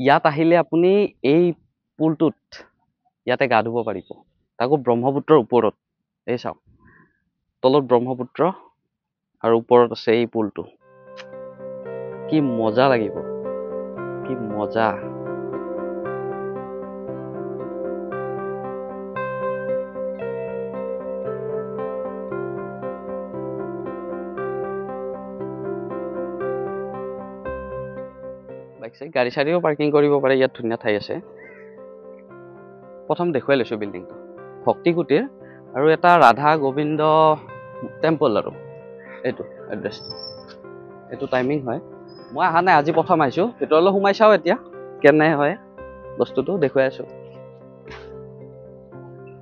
ইয়াত আহিলে আপুনি এই পুলটোত ইয়াতে গা ধুব পাৰিব, তাকো ব্ৰহ্মপুত্ৰৰ ওপৰত। এই চাওক, তলত ব্ৰহ্মপুত্ৰ আৰু ওপৰত আছে এই পুলটো। কি মজা লাগিব, কি মজা। গাড়ী চাৰিও পাৰ্কিং কৰিব পাৰে, ইয়াত ধুনীয়া ঠাই আছে। প্ৰথম দেখুৱাই লৈছোঁ বিল্ডিংটো, ভক্তি কুটীৰ আৰু এটা ৰাধা গোবিন্দ টেম্পল আৰু এইটো এড্ৰেছটো। এইটো টাইমিং হয়। মই অহা নাই, আজি প্ৰথম আহিছোঁ। ভিতৰলৈ সোমাই চাওঁ এতিয়া কেনে হয় বস্তুটো, দেখুৱাই আছোঁ।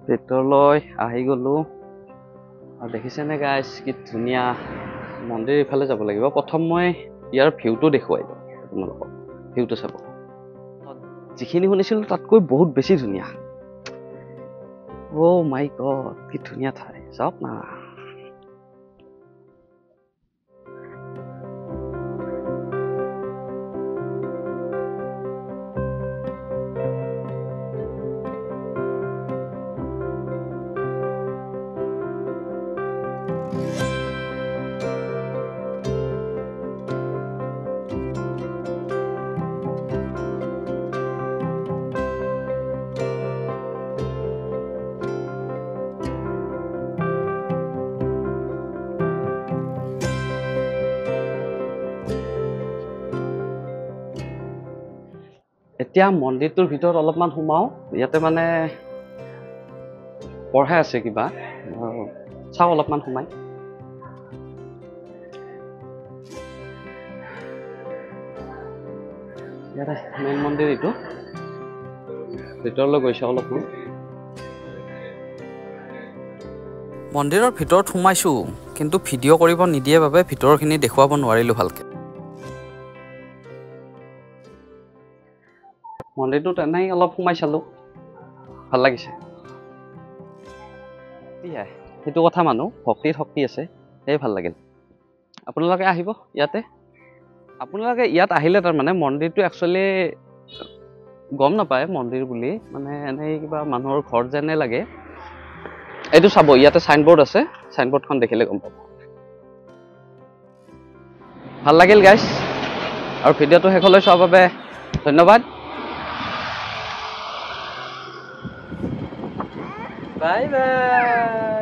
ভিতৰলৈ আহি গ'লোঁ আৰু দেখিছেনে গাইছ, কি ধুনীয়া মন্দিৰ। ইফালে যাব লাগিব। প্ৰথম মই ইয়াৰ ভিউটো দেখুৱাই দিওঁ আপোনালোকক, ভিউটো চাব। যিখিনি শুনিছিলোঁ তাতকৈ বহুত বেছি ধুনীয়া। অ' মাই গড, কি ধুনীয়া ঠাই, চাওক না। এতিয়া মন্দিৰটোৰ ভিতৰত অলপমান সোমাওঁ। ইয়াতে মানে পঢ়াই আছে কিবা, চাওঁ অলপমান সোমাই। ইয়াতে মেইন মন্দিৰ এইটো, ভিতৰলৈ গৈছে অলপমান। মন্দিৰৰ ভিতৰত সোমাইছোঁ, কিন্তু ভিডিঅ' কৰিব নিদিয়ে বাবে ভিতৰখিনি দেখুৱাব নোৱাৰিলোঁ ভালকৈ। মন্দিৰটোত এনেই অলপ সোমাই চালোঁ, ভাল লাগিছে। সেইটো কথা মানুহ ভক্তিত শক্তি আছে, সেয়ে ভাল লাগিল। আপোনালোকে আহিব ইয়াতে। আপোনালোকে ইয়াত আহিলে তাৰমানে মন্দিৰটো একচুৱেলি গম নাপায় মন্দিৰ বুলি, মানে এনেই কিবা মানুহৰ ঘৰ যেনে লাগে। এইটো চাব, ইয়াতে চাইনবোৰ্ড আছে, চাইনবোৰ্ডখন দেখিলে গম পাব। ভাল লাগিল গাইছ, আৰু ভিডিঅ'টো শেষলৈ চোৱাৰ বাবে ধন্যবাদ। Bye bye.